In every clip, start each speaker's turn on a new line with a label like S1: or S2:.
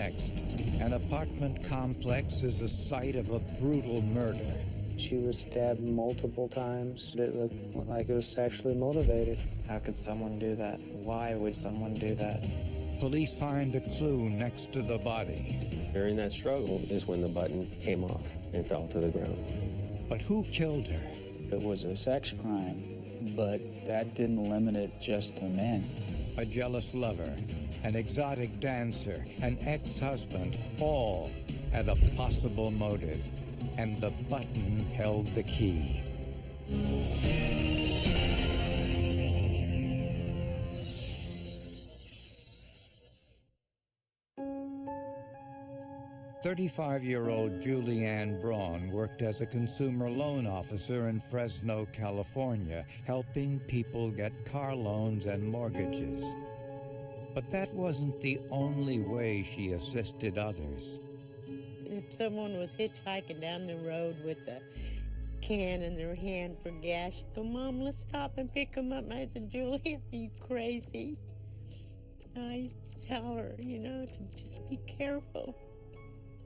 S1: next? An apartment complex is the site of a brutal murder.
S2: She was stabbed multiple times. It looked like it was sexually motivated.
S3: How could someone do that? Why would someone do that?
S1: Police find a clue next to the body.
S4: During that struggle is when the button came off and fell to the ground.
S1: But who killed her?
S5: It was a sex crime, but that didn't limit it just to men.
S1: A jealous lover, an exotic dancer, an ex-husband, all had a possible motive, and the button held the key. "35-year-old Julianne Braun worked as a consumer loan officer in Fresno, California, helping people get car loans and mortgages. But that wasn't the only way she assisted others.
S6: If someone was hitchhiking down the road with a can in their hand for gas, she'd go, "Mom, let's stop and pick them up." And I said, "Julie, are you crazy?" I used to tell her, to just be careful.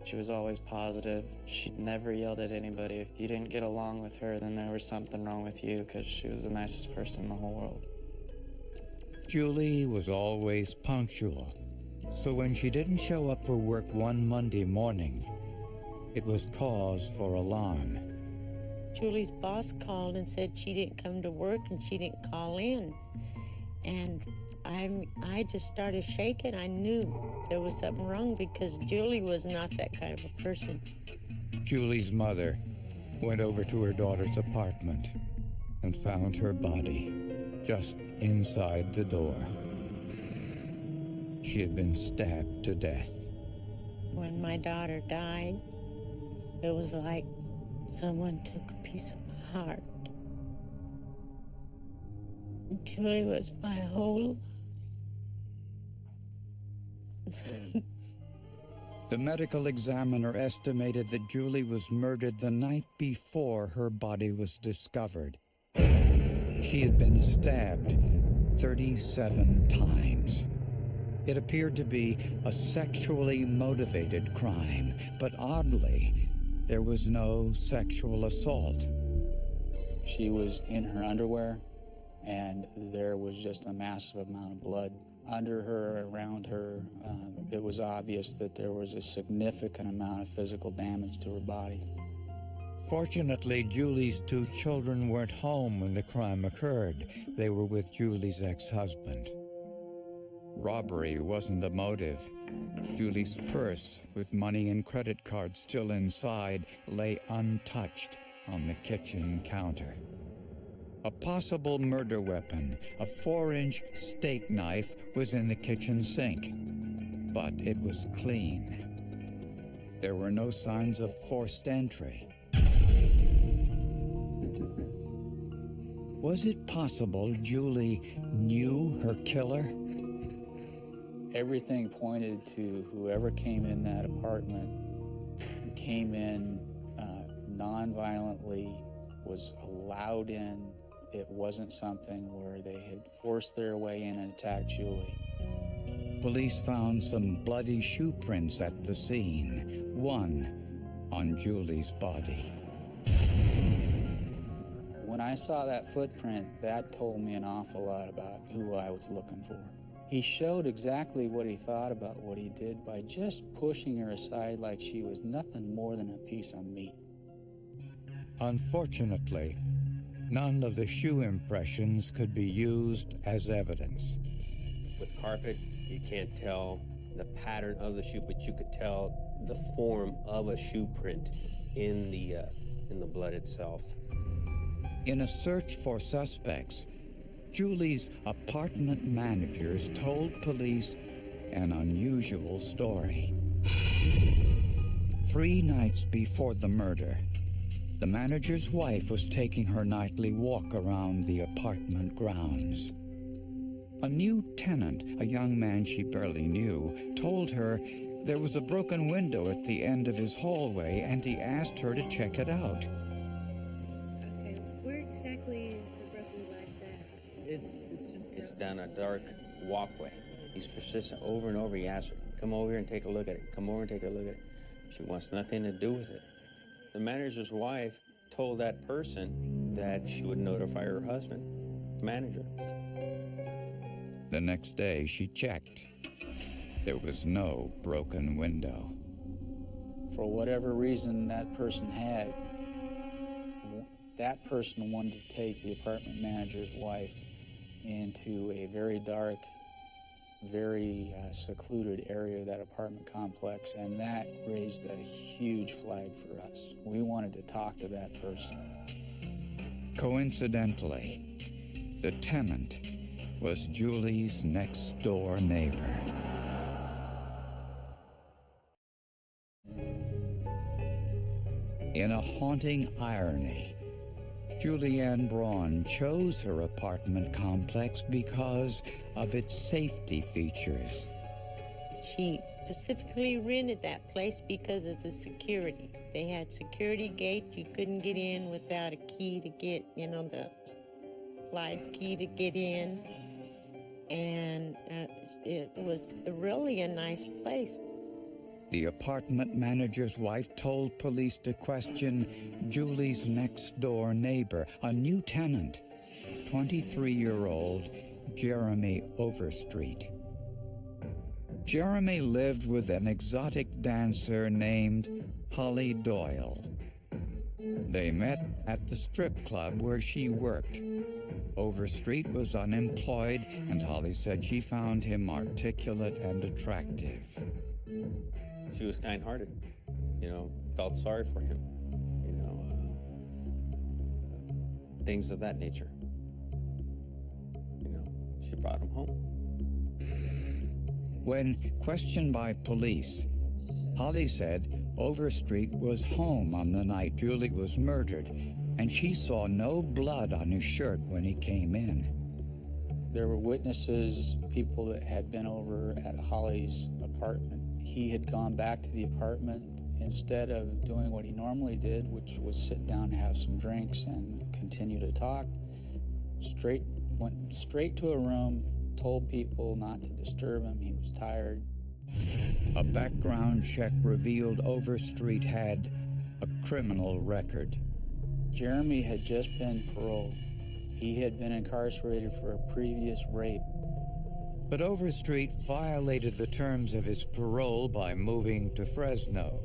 S3: She was always positive. She never yelled at anybody. If you didn't get along with her, then there was something wrong with you, because she was the nicest person in the whole world.
S1: Julie was always punctual, so when she didn't show up for work one Monday morning, it was cause for alarm.
S6: Julie's boss called and said she didn't come to work and she didn't call in. And I just started shaking. I knew there was something wrong because Julie was not that kind of a person.
S1: Julie's mother went over to her daughter's apartment and found her body just inside the door. She had been stabbed to death.
S6: When my daughter died, it was like someone took a piece of my heart. Julie was my whole life.
S1: The medical examiner estimated that Julie was murdered the night before her body was discovered. She had been stabbed 37 times. It appeared to be a sexually motivated crime, but oddly, there was no sexual assault.
S5: She was in her underwear, and there was just a massive amount of blood under her, around her. It was obvious that there was a significant amount of physical damage to her body.
S1: Fortunately, Julie's 2 children weren't home when the crime occurred. They were with Julie's ex-husband. Robbery wasn't a motive. Julie's purse, with money and credit cards still inside, lay untouched on the kitchen counter. A possible murder weapon, a 4-inch steak knife, was in the kitchen sink, but it was clean. There were no signs of forced entry. Was it possible Julie knew her killer?
S5: Everything pointed to whoever came in that apartment came in non-violently, was allowed in. It wasn't something where they had forced their way in and attacked Julie.
S1: Police found some bloody shoe prints at the scene, one on Julie's body.
S5: When I saw that footprint, that told me an awful lot about who I was looking for. He showed exactly what he thought about what he did by just pushing her aside like she was nothing more than a piece of meat.
S1: Unfortunately, none of the shoe impressions could be used as evidence.
S4: With carpet, you can't tell the pattern of the shoe, but you could tell the form of a shoe print in the blood itself.
S1: In a search for suspects, Julie's apartment managers told police an unusual story. 3 nights before the murder, the manager's wife was taking her nightly walk around the apartment grounds. A new tenant, a young man she barely knew, told her there was a broken window at the end of his hallway, and he asked her to check it out.
S7: Okay, where exactly is the broken glass at?
S4: It's down a dark walkway. He's persistent over and over. He asks her, come over here and take a look at it. Come over and take a look at it. She wants nothing to do with it. The manager's wife told that person that she would notify her husband, the manager.
S1: The next day, she checked. There was no broken window.
S5: For whatever reason that person had, that person wanted to take the apartment manager's wife into a very dark, very secluded area of that apartment complex, and that raised a huge flag for us. We wanted to talk to that person.
S1: Coincidentally, the tenant was Julie's next-door neighbor. In a haunting irony, Julianne Braun chose her apartment complex because of its safety features.
S6: She specifically rented that place because of the security. They had security gates. You couldn't get in without a key to get, the slide key to get in. And it was really a nice place.
S1: The apartment manager's wife told police to question Julie's next-door neighbor, a new tenant, 23-year-old Jeremy Overstreet. Jeremy lived with an exotic dancer named Holly Doyle. They met at the strip club where she worked. Overstreet was unemployed, and Holly said she found him articulate and attractive.
S4: She was kind-hearted, felt sorry for him, things of that nature. She brought him home.
S1: When questioned by police, Holly said Overstreet was home on the night Julie was murdered, and she saw no blood on his shirt when he came in.
S5: There were witnesses, people that had been over at Holly's apartment. He had gone back to the apartment instead of doing what he normally did, which was sit down and have some drinks and continue to talk. Went straight to a room, told people not to disturb him. He was tired.
S1: A background check revealed Overstreet had a criminal record.
S5: Jeremy had just been paroled. He had been incarcerated for a previous rape.
S1: But Overstreet violated the terms of his parole by moving to Fresno.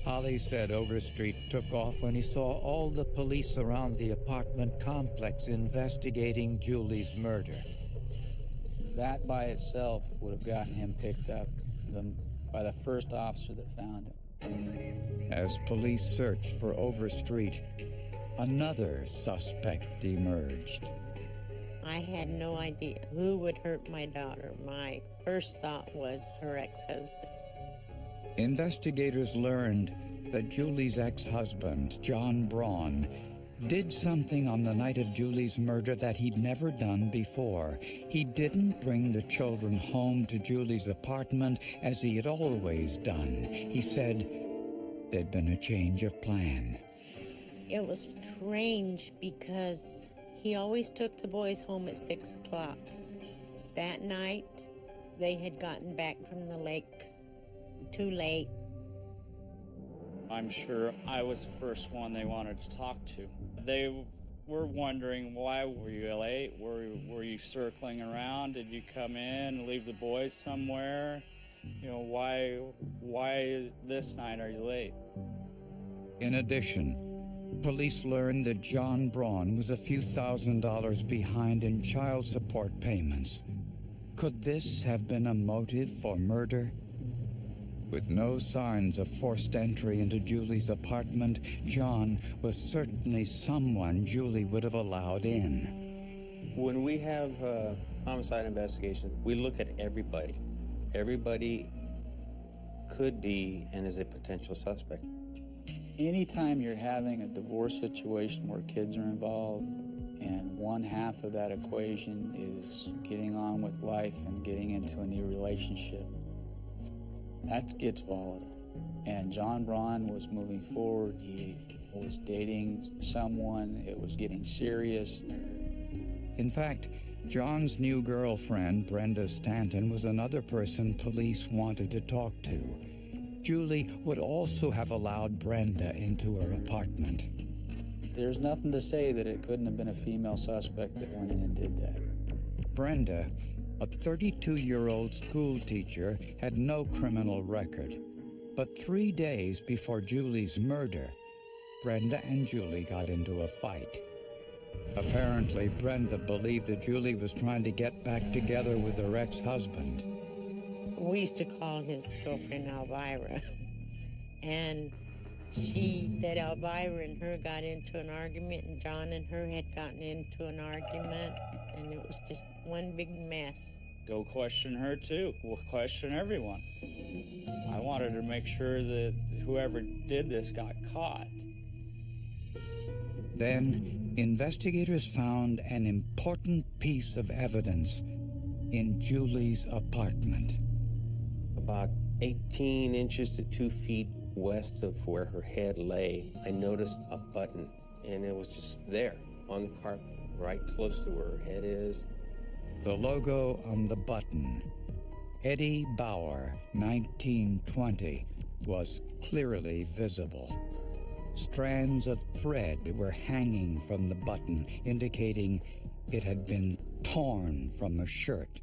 S1: Holly said Overstreet took off when he saw all the police around the apartment complex investigating Julie's murder.
S5: That by itself would have gotten him picked up by the first officer that found him.
S1: As police searched for Overstreet, another suspect emerged.
S6: I had no idea who would hurt my daughter. My first thought was her ex-husband.
S1: Investigators learned that Julie's ex-husband, John Braun, did something on the night of Julie's murder that he'd never done before. He didn't bring the children home to Julie's apartment as he had always done. He said there'd been a change of plan.
S6: It was strange because he always took the boys home at 6 o'clock. That night, they had gotten back from the lake too late.
S8: I'm sure I was the first one they wanted to talk to. They were wondering, why were you late? Were you circling around? Did you come in and leave the boys somewhere? Why this night are you late?
S1: In addition, police learned that John Braun was a few $1,000s behind in child support payments. Could this have been a motive for murder? With no signs of forced entry into Julie's apartment, John was certainly someone Julie would have allowed in.
S4: When we have homicide investigations, we look at everybody. Everybody could be and is a potential suspect.
S5: Anytime you're having a divorce situation where kids are involved and one half of that equation is getting on with life and getting into a new relationship, that gets volatile. And John Braun was moving forward. He was dating someone. It was getting serious.
S1: In fact, John's new girlfriend, Brenda Stanton, was another person police wanted to talk to. Julie would also have allowed Brenda into her apartment.
S5: There's nothing to say that it couldn't have been a female suspect that went in and did that.
S1: Brenda, a 32-year-old school teacher, had no criminal record. But 3 days before Julie's murder, Brenda and Julie got into a fight. Apparently, Brenda believed that Julie was trying to get back together with her ex-husband.
S6: We used to call his girlfriend Elvira. And she said Elvira and her got into an argument, and John and her had gotten into an argument, and it was just one big mess.
S8: Go question her too. We'll question everyone. I wanted to make sure that whoever did this got caught.
S1: Then, investigators found an important piece of evidence in Julie's apartment.
S4: About 18 inches to 2 feet west of where her head lay, I noticed a button, and it was just there on the carpet, right close to where her head is.
S1: The logo on the button, Eddie Bauer, 1920, was clearly visible. Strands of thread were hanging from the button, indicating it had been torn from a shirt.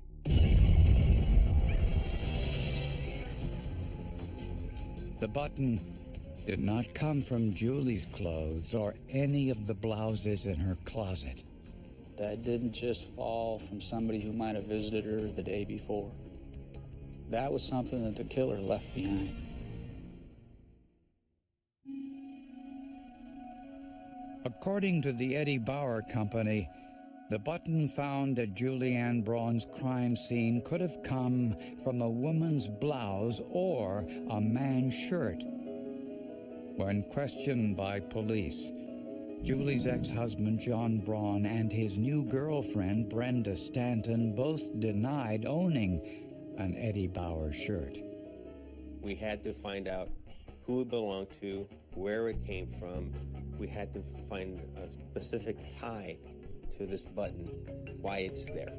S1: The button did not come from Julie's clothes or any of the blouses in her closet.
S5: That didn't just fall from somebody who might have visited her the day before. That was something that the killer left behind.
S1: According to the Eddie Bauer Company, the button found at Julianne Braun's crime scene could have come from a woman's blouse or a man's shirt. When questioned by police, Julie's ex-husband John Braun and his new girlfriend Brenda Stanton both denied owning an Eddie Bauer shirt.
S4: We had to find out who it belonged to, where it came from. We had to find a specific tie to this button, why it's there.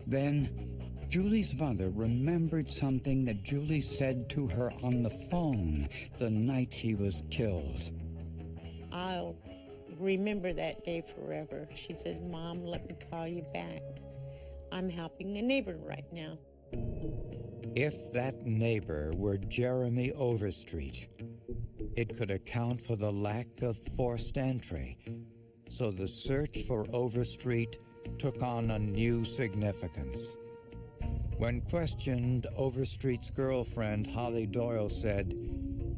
S1: Then, Julie's mother remembered something that Julie said to her on the phone the night she was killed.
S6: I'll remember that day forever. She says, "Mom, let me call you back. I'm helping a neighbor right now."
S1: If that neighbor were Jeremy Overstreet, it could account for the lack of forced entry. So the search for Overstreet took on a new significance. When questioned, Overstreet's girlfriend, Holly Doyle, said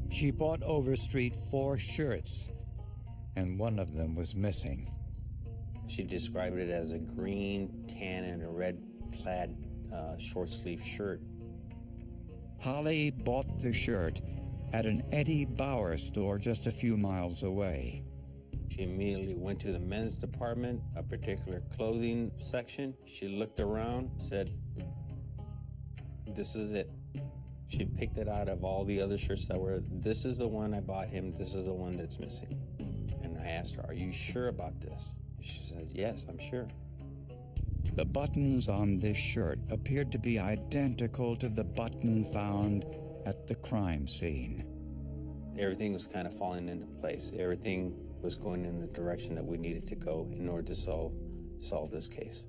S1: she bought Overstreet 4 shirts, and one of them was missing.
S4: She described it as a green, tan, and a red plaid short-sleeve shirt.
S1: Holly bought the shirt at an Eddie Bauer store just a few miles away.
S4: She immediately went to the men's department, a particular clothing section. She looked around, said, "This is it." She picked it out of all the other shirts that were, "This is the one I bought him, this is the one that's missing." And I asked her, "Are you sure about this?" She said, "Yes, I'm sure."
S1: The buttons on this shirt appeared to be identical to the button found at the crime scene.
S4: Everything was kind of falling into place. Everything was going in the direction that we needed to go in order to solve this case.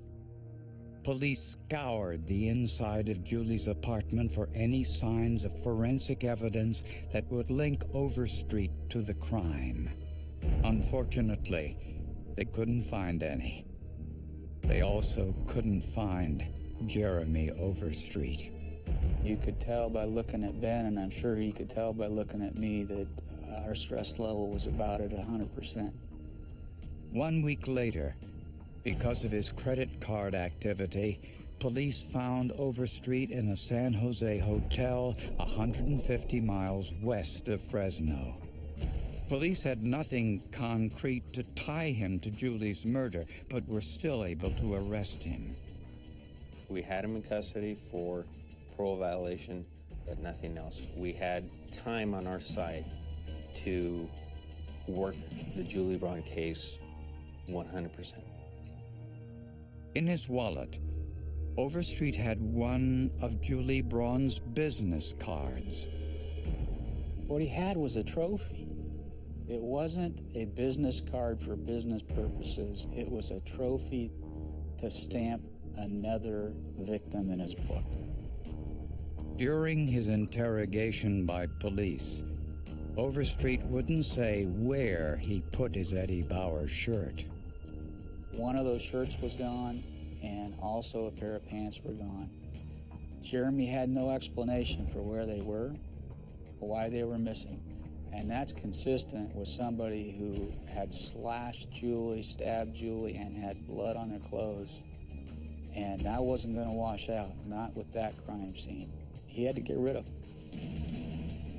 S1: Police scoured the inside of Julie's apartment for any signs of forensic evidence that would link Overstreet to the crime. Unfortunately, they couldn't find any. They also couldn't find Jeremy Overstreet.
S5: You could tell by looking at Ben, and I'm sure he could tell by looking at me, that our stress level was about at 100%.
S1: 1 week later, because of his credit card activity, police found Overstreet in a San Jose hotel 150 miles west of Fresno. Police had nothing concrete to tie him to Julie's murder, but were still able to arrest him.
S4: We had him in custody for parole violation, but nothing else. We had time on our side to work the Julie Braun case 100%.
S1: In his wallet, Overstreet had one of Julie Braun's business cards.
S5: What he had was a trophy. It wasn't a business card for business purposes. It was a trophy to stamp another victim in his book.
S1: During his interrogation by police, Overstreet wouldn't say where he put his Eddie Bauer shirt.
S5: One of those shirts was gone, and also a pair of pants were gone. Jeremy had no explanation for where they were or why they were missing. And that's consistent with somebody who had slashed Julie, stabbed Julie, and had blood on their clothes. And that wasn't going to wash out, not with that crime scene. He had to get rid of them.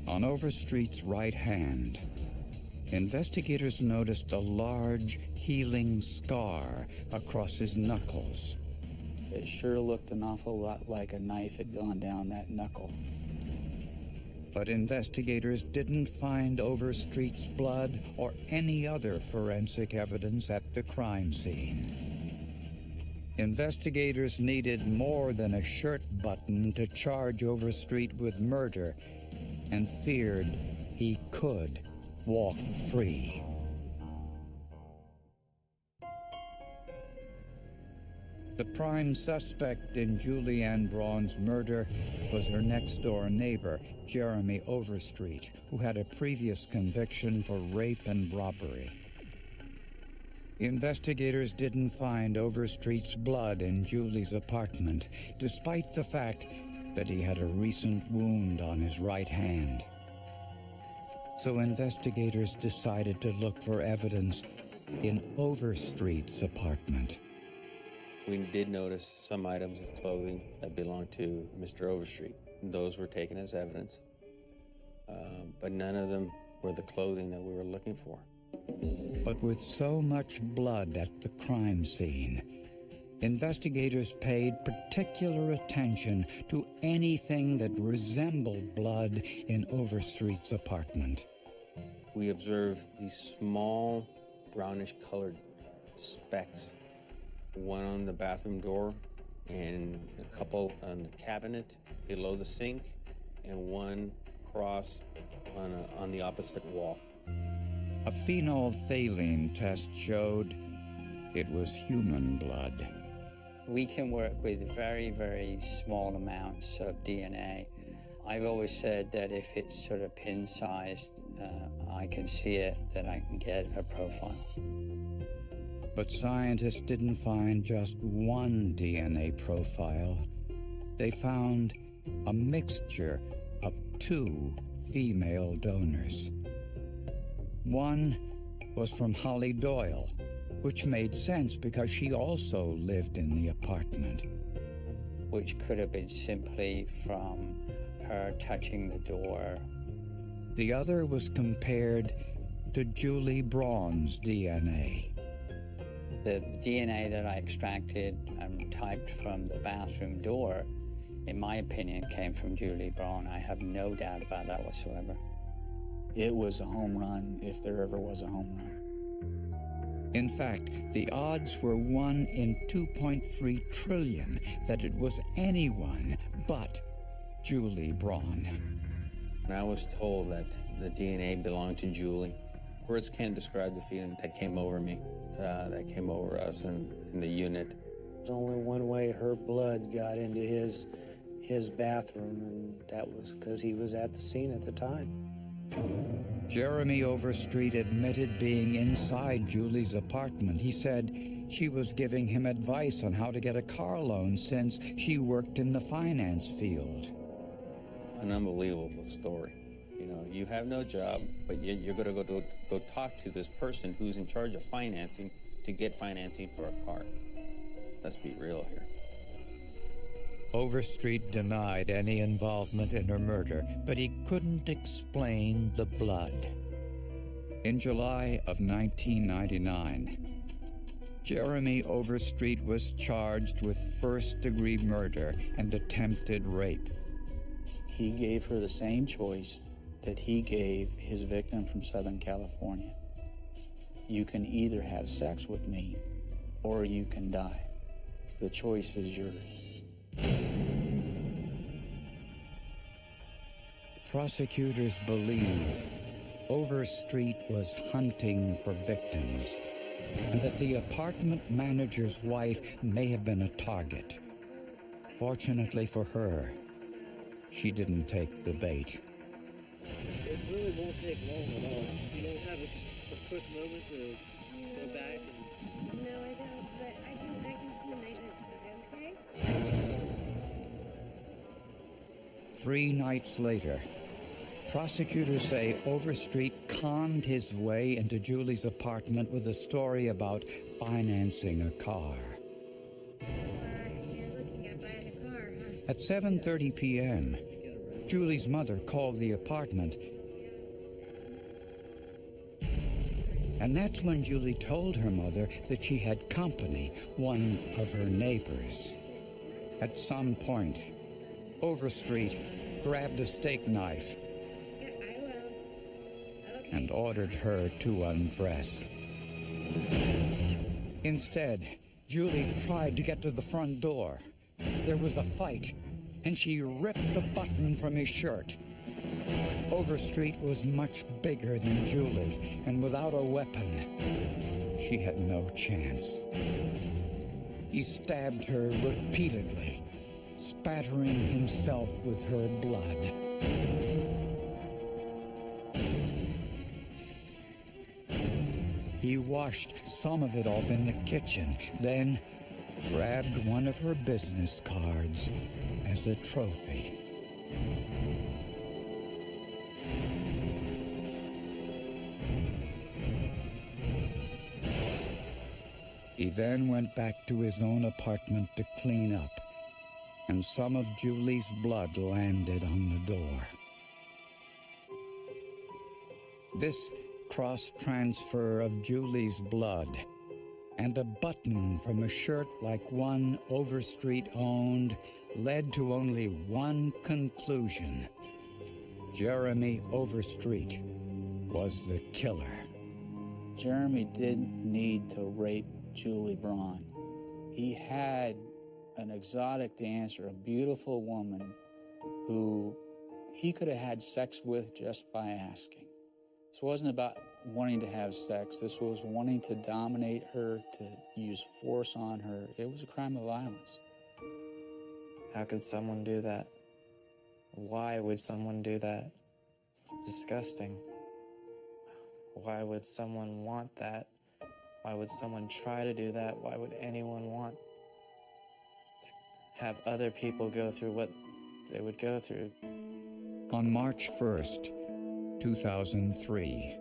S1: On Overstreet's right hand, investigators noticed a large healing scar across his knuckles.
S5: It sure looked an awful lot like a knife had gone down that knuckle.
S1: But investigators didn't find Overstreet's blood or any other forensic evidence at the crime scene. Investigators needed more than a shirt button to charge Overstreet with murder and feared he could walk free. The prime suspect in Julie Ann Braun's murder was her next-door neighbor, Jeremy Overstreet, who had a previous conviction for rape and robbery. Investigators didn't find Overstreet's blood in Julie's apartment, despite the fact that he had a recent wound on his right hand. So investigators decided to look for evidence in Overstreet's apartment.
S4: We did notice some items of clothing that belonged to Mr. Overstreet. Those were taken as evidence, but none of them were the clothing that we were looking for.
S1: But with so much blood at the crime scene, investigators paid particular attention to anything that resembled blood in Overstreet's apartment.
S4: We observed these small brownish-colored specks, one on the bathroom door and a couple on the cabinet below the sink, and one across on the opposite wall.
S1: A phenolphthalein test showed it was human blood.
S9: We can work with very, very small amounts of DNA. I've always said that if it's sort of pin-sized, I can see it, then I can get a profile.
S1: But scientists didn't find just one DNA profile. They found a mixture of two female donors. One was from Holly Doyle, which made sense because she also lived in the apartment.
S9: Which could have been simply from her touching the door.
S1: The other was compared to Julie Braun's DNA.
S9: The DNA that I extracted and typed from the bathroom door, in my opinion, came from Julie Braun. I have no doubt about that whatsoever.
S5: It was a home run, if there ever was a home run.
S1: In fact, the odds were 1 in 2.3 trillion that it was anyone but Julie Braun.
S4: And I was told that the DNA belonged to Julie. Words can't describe the feeling that came over me, that came over us in the unit.
S2: There's only one way her blood got into his bathroom, and that was because he was at the scene at the time.
S1: Jeremy Overstreet admitted being inside Julie's apartment. He said she was giving him advice on how to get a car loan since she worked in the finance field.
S4: An unbelievable story. You know, you have no job, but you're going to go talk to this person who's in charge of financing to get financing for a car. Let's be real here.
S1: Overstreet denied any involvement in her murder, but he couldn't explain the blood. In July of 1999, Jeremy Overstreet was charged with first-degree murder and attempted rape.
S5: He gave her the same choice that he gave his victim from Southern California. You can either have sex with me or you can die. The choice is yours.
S1: Prosecutors believe Overstreet was hunting for victims, and that the apartment manager's wife may have been a target. Fortunately for her, she didn't take the bait.
S10: It really won't take long at all. You don't have just a quick moment to go back and...
S7: No, I don't, but I can see a maintenance guy, okay?
S1: 3 nights later, prosecutors say Overstreet conned his way into Julie's apartment with a story about financing a car.
S7: You're looking at buying a car, huh?
S1: At 7:30 p.m., Julie's mother called the apartment, and that's when Julie told her mother that she had company, one of her neighbors. At some point, Overstreet grabbed a steak knife
S7: Yeah, I will. Okay.
S1: and ordered her to undress. Instead, Julie tried to get to the front door. There was a fight, and she ripped the button from his shirt. Overstreet was much bigger than Julie, and without a weapon, she had no chance. He stabbed her repeatedly, spattering himself with her blood. He washed some of it off in the kitchen, then grabbed one of her business cards as a trophy. He then went back to his own apartment to clean up, and some of Julie's blood landed on the door. This cross-transfer of Julie's blood and a button from a shirt like one Overstreet owned led to only one conclusion. Jeremy Overstreet was the killer.
S5: Jeremy didn't need to rape Julie Braun. He had an exotic dancer, a beautiful woman who he could have had sex with just by asking. This wasn't about wanting to have sex. This was wanting to dominate her, to use force on her. It was a crime of violence.
S3: How could someone do that? Why would someone do that? It's disgusting. Why would someone want that? Why would someone try to do that? Why would anyone want to have other people go through what they would go through?
S1: On March 1st, 2003,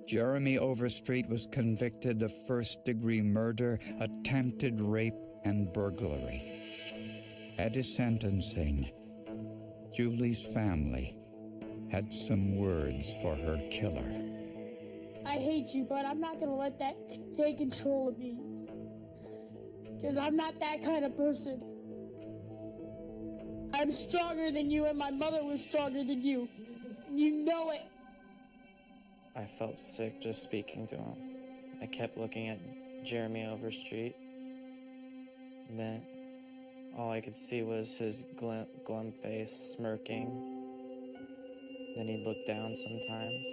S1: Jeremy Overstreet was convicted of first-degree murder, attempted rape, and burglary. At his sentencing, Julie's family had some words for her killer.
S11: I hate you, but I'm not gonna let that take control of me. Because I'm not that kind of person. I'm stronger than you, and my mother was stronger than you. And you know it.
S3: I felt sick just speaking to him. I kept looking at Jeremy Overstreet. And then all I could see was his glum face, smirking. Then he'd look down sometimes.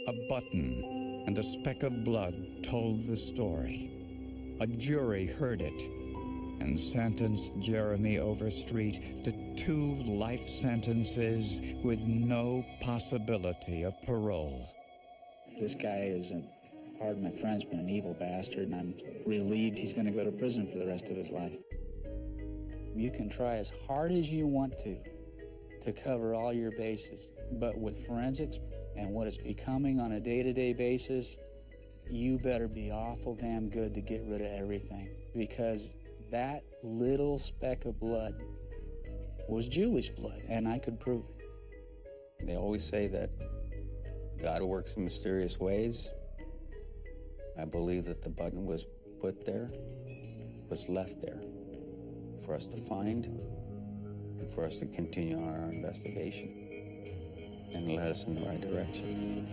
S1: A button and a speck of blood told the story. A jury heard it and sentenced Jeremy Overstreet to 2 life sentences with no possibility of parole.
S5: This guy isn't, pardon my French, but an evil bastard, and I'm relieved he's going to go to prison for the rest of his life. You can try as hard as you want to cover all your bases, but with forensics and what it's becoming on a day-to-day basis, you better be awful damn good to get rid of everything, because that little speck of blood was Julie's blood, and I could prove it.
S4: They always say that God works in mysterious ways. I believe that the button was put there, was left there for us to find and for us to continue on our investigation and led us in the right direction.